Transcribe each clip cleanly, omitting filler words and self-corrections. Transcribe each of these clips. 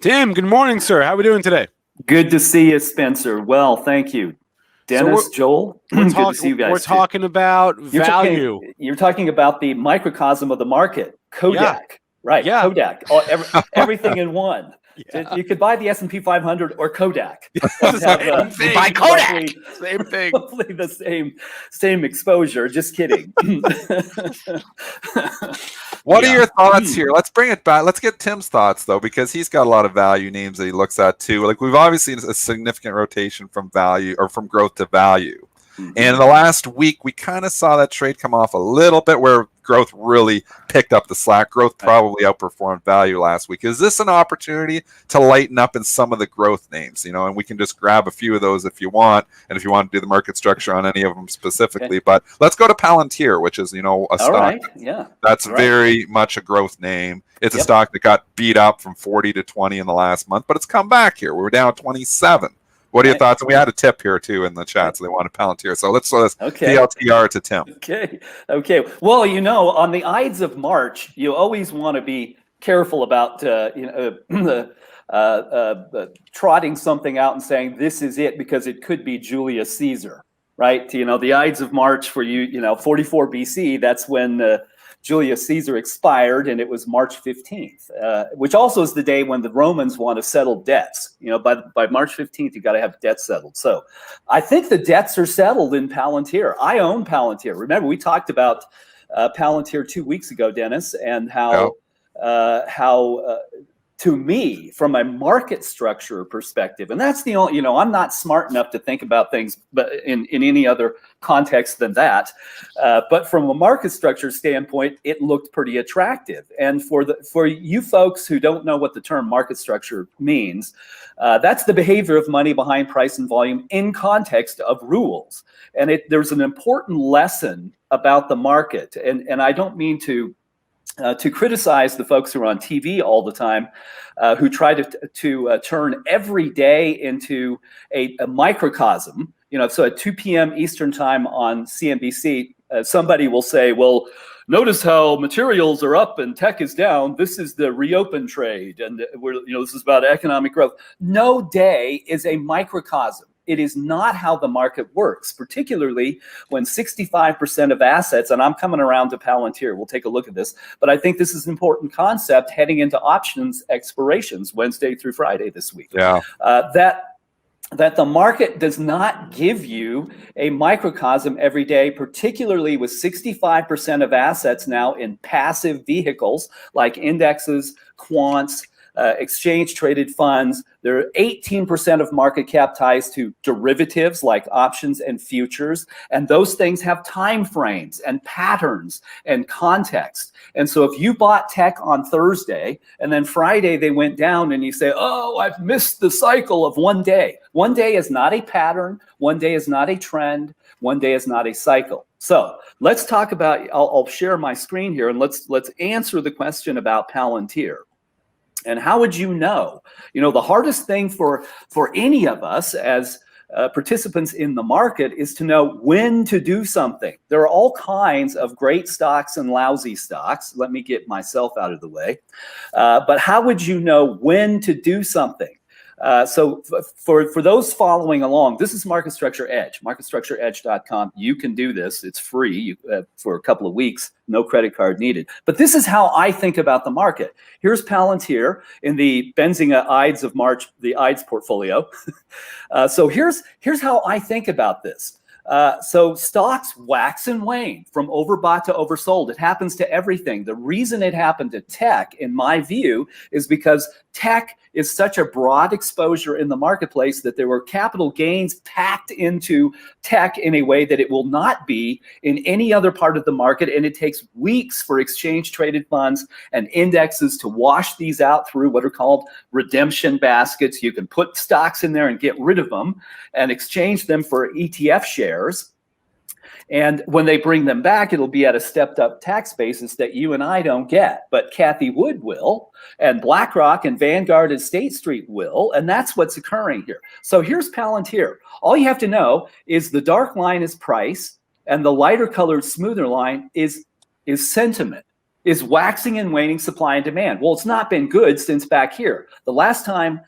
Tim, good morning, sir. How are we doing today? Good to see you, Spencer. Well, thank you. Dennis, Joel, good to see you guys. We're talking about value. You're talking about the microcosm of the market, Kodak. Right, yeah. Kodak, everything in one. Yeah. You could buy the S&P 500 or Kodak. Buy Kodak. Same thing. Hopefully the same exposure. Just kidding. What are your thoughts here? Let's bring it back. Let's get Tim's thoughts, though, because he's got a lot of value names that he looks at, too. Like, we've obviously seen a significant rotation from value or from growth to value. And in the last week, we kind of saw that trade come off a little bit where growth really picked up the slack. Growth probably outperformed value last week. Is this an opportunity to lighten up in some of the growth names? You know, and we can just grab a few of those if you want, and if you want to do the market structure on any of them specifically. But let's go to Palantir, which is, a stock that's very much a growth name. It's a stock that got beat up from 40 to 20 in the last month, but it's come back here. We're down 27. What are your thoughts? And we had a tip here, too, in the chat, so they wanted Palantir. So let's PLTR to Tim. Okay. Well, on the Ides of March, you always want to be careful about, trotting something out and saying, this is it, because it could be Julius Caesar, right? The Ides of March for 44 BC, that's when Julius Caesar expired, and it was March 15th, which also is the day when the Romans want to settle debts. By March 15th, you got to have debts settled. So I think the debts are settled in Palantir. I own Palantir. Remember, we talked about Palantir 2 weeks ago, Dennis, and how to me, from a market structure perspective, and that's the only, I'm not smart enough to think about things but in any other context than that. But from a market structure standpoint, it looked pretty attractive. And for you folks who don't know what the term market structure means, that's the behavior of money behind price and volume in context of rules. And there's an important lesson about the market. And I don't mean to criticize the folks who are on TV all the time, who try to turn every day into a microcosm. So at 2 p.m. Eastern time on CNBC, somebody will say, well, notice how materials are up and tech is down. This is the reopen trade. And this is about economic growth. No day is a microcosm. It is not how the market works, particularly when 65% of assets, and I'm coming around to Palantir, we'll take a look at this, but I think this is an important concept heading into options expirations Wednesday through Friday this week. That the market does not give you a microcosm every day, particularly with 65% of assets now in passive vehicles like indexes, quants, exchange traded funds. There are 18% of market cap ties to derivatives like options and futures. And those things have time frames and patterns and context. And so if you bought tech on Thursday and then Friday they went down and you say, oh, I've missed the cycle of one day. One day is not a pattern. One day is not a trend. One day is not a cycle. So let's talk about, I'll share my screen here and let's answer the question about Palantir. And how would you know? The hardest thing for any of us as participants in the market is to know when to do something. There are all kinds of great stocks and lousy stocks. Let me get myself out of the way. But how would you know when to do something? So for those following along, this is Market Structure Edge, marketstructureedge.com. You can do this. It's free for a couple of weeks, no credit card needed. But this is how I think about the market. Here's Palantir in the Benzinga Ides of March, the Ides portfolio. So here's how I think about this. So stocks wax and wane from overbought to oversold. It happens to everything. The reason it happened to tech, in my view, is because tech is such a broad exposure in the marketplace that there were capital gains packed into tech in a way that it will not be in any other part of the market. And it takes weeks for exchange traded funds and indexes to wash these out through what are called redemption baskets. You can put stocks in there and get rid of them and exchange them for ETF shares. And when they bring them back, it'll be at a stepped up tax basis that you and I don't get, but Kathy Wood will, and BlackRock and Vanguard and State Street will, and that's what's occurring here. So here's Palantir. All you have to know is the dark line is price, and the lighter colored smoother line is sentiment. is waxing and waning supply and demand. Well, it's not been good since back here. The last time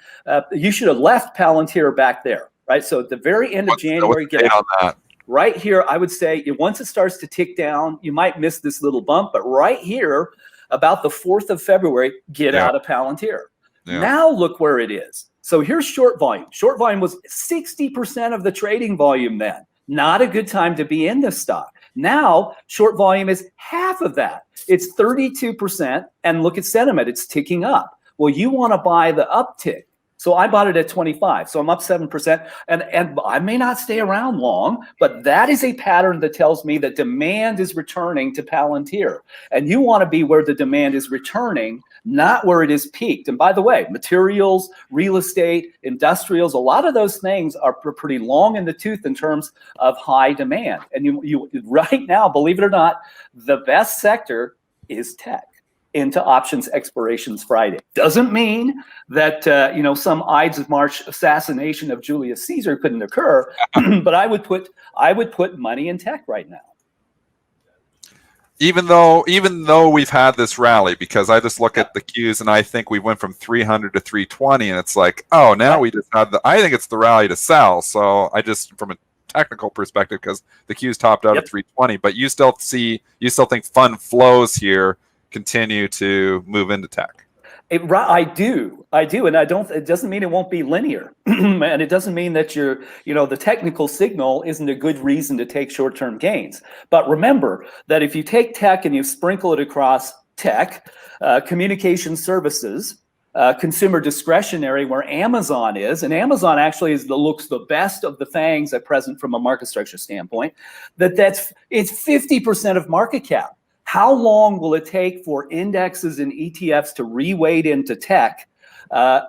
you should have left Palantir back there, right? So at the very end of January, get out. On that? Right here, I would say once it starts to tick down, you might miss this little bump, but right here, about the 4th of February, get out of Palantir. Yeah. Now look where it is. So here's short volume. Short volume was 60% of the trading volume then. Not a good time to be in this stock. Now, short volume is half of that. It's 32%, and look at sentiment. It's ticking up. Well, you want to buy the uptick. So I bought it at 25, so I'm up 7%, and I may not stay around long, but that is a pattern that tells me that demand is returning to Palantir. And you want to be where the demand is returning, not where it is peaked. And by the way, materials, real estate, industrials, a lot of those things are pretty long in the tooth in terms of high demand. And you right now, believe it or not, the best sector is tech into options expirations Friday. Doesn't mean that some Ides of March assassination of Julius Caesar couldn't occur, but I would put money in tech right now. Even though we've had this rally, because I just look at the Qs and I think we went from 300 to 320, and it's like, oh, now we just had I think it's the rally to sell. So I just, from a technical perspective, because the Qs topped out at 320, but you still think fund flows here continue to move into tech. I do, and it doesn't mean it won't be linear, and it doesn't mean that the technical signal isn't a good reason to take short-term gains. But remember that if you take tech and you sprinkle it across tech, communication services, consumer discretionary, where Amazon is, and Amazon actually looks the best of the FANGs at present from a market structure standpoint, it's 50% of market cap. How long will it take for indexes and ETFs to reweight into tech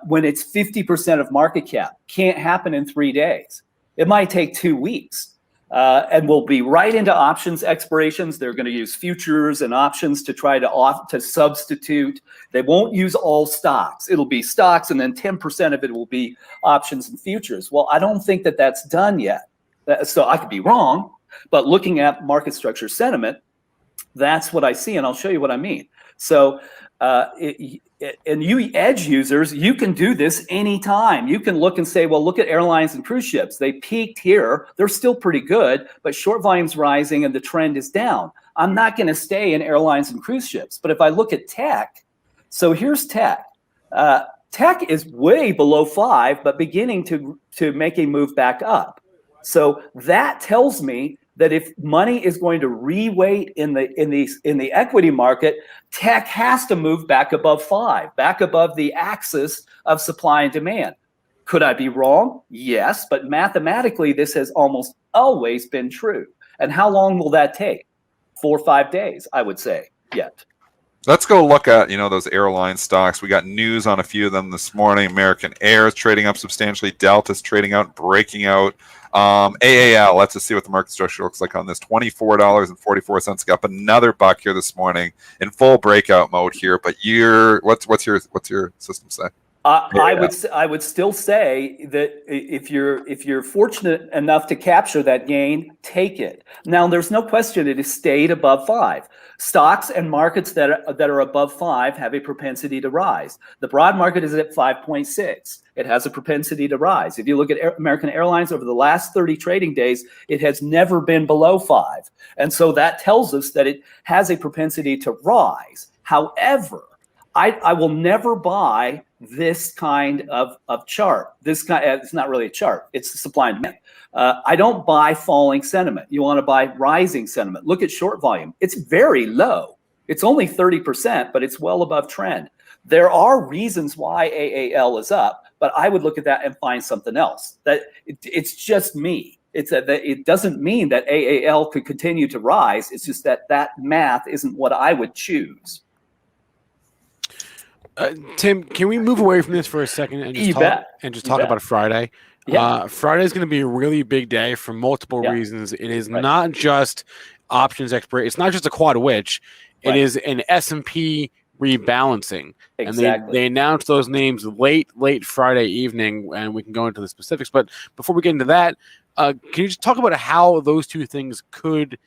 when it's 50% of market cap? Can't happen in 3 days. It might take 2 weeks. And we'll be right into options expirations. They're going to use futures and options to try to substitute. They won't use all stocks. It'll be stocks, and then 10% of it will be options and futures. Well, I don't think that that's done yet. So I could be wrong, but looking at market structure sentiment, that's what I see, and I'll show you what I mean. So, and you edge users, you can do this anytime. You can look and say, well, look at airlines and cruise ships. They peaked here. They're still pretty good, but short volume's rising and the trend is down. I'm not going to stay in airlines and cruise ships. But if I look at tech, so here's tech. Tech is way below 5, but beginning to make a move back up. So that tells me that if money is going to reweight in the equity market, tech has to move back above 5, back above the axis of supply and demand. Could I be wrong? Yes, but mathematically, this has almost always been true. And how long will that take? 4 or 5 days, I would say, yet. Let's go look at those airline stocks. We got news on a few of them this morning. American Air is trading up substantially. Delta's trading out, breaking out. AAL, let's just see what the market structure looks like on this. $24.44, up another buck here this morning in full breakout mode here. But what's your system say? I would still say that if you're fortunate enough to capture that gain, take it. Now, there's no question it has stayed above 5. Stocks and markets that are above 5 have a propensity to rise. The broad market is at 5.6. It has a propensity to rise. If you look at American Airlines over the last 30 trading days, it has never been below 5. And so that tells us that it has a propensity to rise. However, I will never buy this kind of chart. It's not really a chart. It's the supply and demand. I don't buy falling sentiment. You want to buy rising sentiment. Look at short volume. It's very low. It's only 30%, but it's well above trend. There are reasons why AAL is up, but I would look at that and find something else. It's just me. It doesn't mean that AAL could continue to rise. It's just that math isn't what I would choose. Tim, can we move away from this for a second and just talk about Friday? Yeah. Friday is going to be a really big day for multiple reasons. It is not just options expiration. It's not just a quad witch. It is an S&P rebalancing. Exactly. And they announced those names late Friday evening, and we can go into the specifics. But before we get into that, can you just talk about how those two things could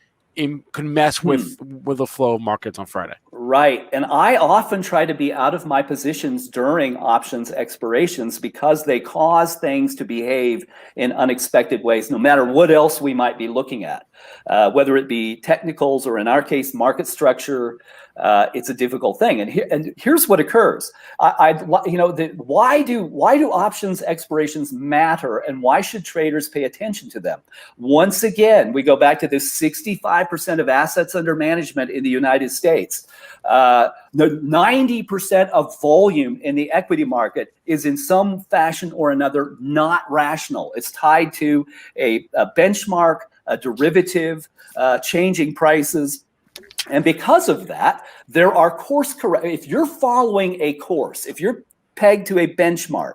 could mess with the flow of markets on Friday. Right. And I often try to be out of my positions during options expirations because they cause things to behave in unexpected ways, no matter what else we might be looking at, whether it be technicals or in our case, market structure. It's a difficult thing. And here's what occurs. Why do options expirations matter, and why should traders pay attention to them? Once again, we go back to this 65% of assets under management in the United States. 90% of volume in the equity market is in some fashion or another not rational. It's tied to a benchmark, a derivative, changing prices. And because of that, there are course correct. If you're following a course, if you're pegged to a benchmark,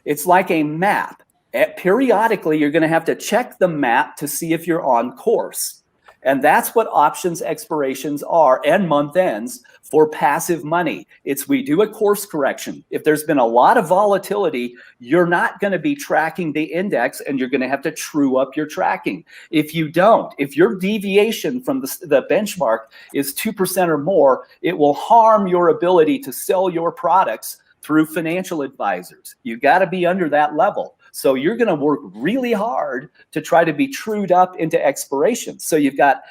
it's like a map. Periodically, you're going to have to check the map to see if you're on course. And that's what options expirations are, and month ends for passive money. We do a course correction. If there's been a lot of volatility, you're not going to be tracking the index, and you're going to have to true up your tracking. If you don't, if your deviation from the benchmark is 2% or more, it will harm your ability to sell your products through financial advisors. You got to be under that level. So you're going to work really hard to try to be trued up into expiration. So you've got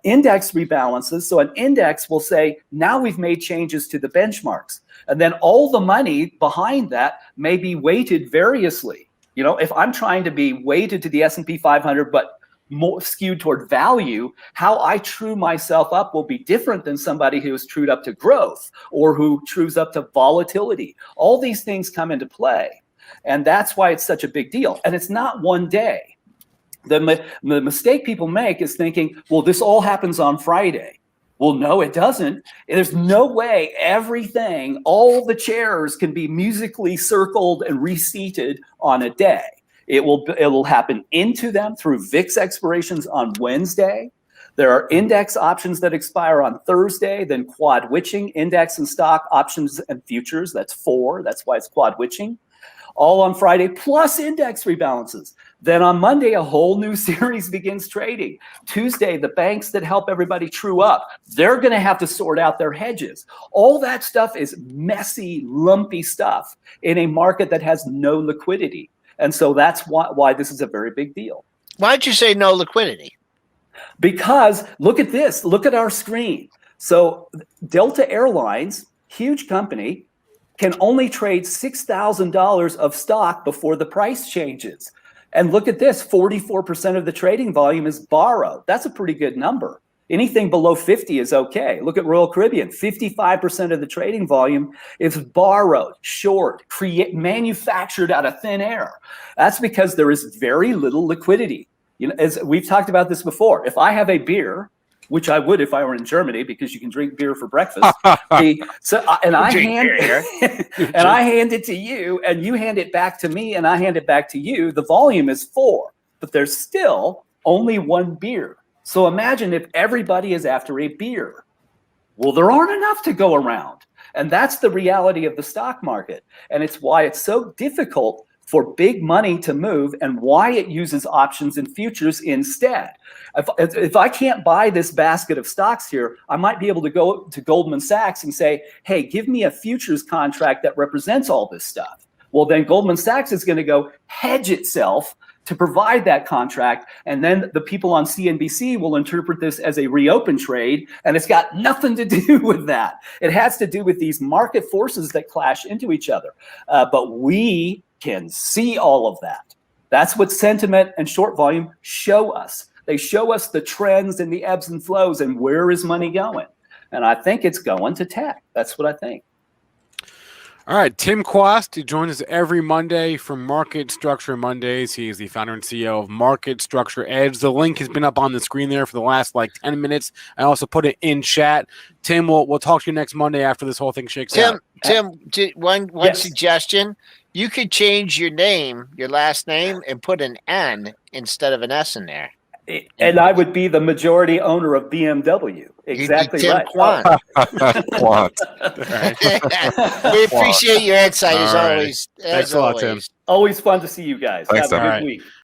index rebalances. So an index will say, now we've made changes to the benchmarks. And then all the money behind that may be weighted variously. You know, if I'm trying to be weighted to the S&P 500, but more skewed toward value, how I true myself up will be different than somebody who is trued up to growth or who trues up to volatility. All these things come into play. And that's why it's such a big deal. And it's not one day. The mistake people make is thinking, well, this all happens on Friday. Well, no, it doesn't. There's no way everything, all the chairs can be musically circled and reseated on a day. It will happen into them through VIX expirations on Wednesday. There are index options that expire on Thursday, then quad witching, index and stock options and futures. That's 4. That's why it's quad witching. All on Friday, plus index rebalances. Then on Monday, a whole new series begins trading. Tuesday, the banks that help everybody true up, they're going to have to sort out their hedges. All that stuff is messy, lumpy stuff in a market that has no liquidity. And so that's why this is a very big deal. Why'd you say no liquidity? Because look at this. Look at our screen. So Delta Airlines, huge company, can only trade $6,000 of stock before the price changes. And look at this, 44% of the trading volume is borrowed. That's a pretty good number. Anything below 50 is okay. Look at Royal Caribbean, 55% of the trading volume is borrowed, short, manufactured out of thin air. That's because there is very little liquidity. You know, as we've talked about this before, if I have a beer, which I would if I were in Germany because you can drink beer for breakfast. I hand it to you, and you hand it back to me, and I hand it back to you. The volume is 4, but there's still only 1 beer. So imagine if everybody is after a beer. Well, there aren't enough to go around, and that's the reality of the stock market, and it's why it's so difficult for big money to move, and why it uses options and futures instead. If I can't buy this basket of stocks here, I might be able to go to Goldman Sachs and say, hey, give me a futures contract that represents all this stuff. Well, then Goldman Sachs is going to go hedge itself to provide that contract, and then the people on CNBC will interpret this as a reopen trade, and it's got nothing to do with that. It has to do with these market forces that clash into each other. But we can see all of that. That's what sentiment and short volume show us. They show us the trends and the ebbs and flows and where is money going. And I think it's going to tech. That's what I think. All right, Tim Quast, he joins us every Monday from Market Structure Mondays. He is the founder and CEO of Market Structure Edge. The link has been up on the screen there for the last 10 minutes. I also put it in chat. Tim, we'll talk to you next Monday after this whole thing shakes out. Tim, one suggestion. You could change your name, your last name, and put an N instead of an S in there. And I would be the majority owner of BMW. Exactly right. Quant. Quant. We appreciate your insight as always. Thanks a lot, Tim. Always fun to see you guys. Thanks, Have a good week.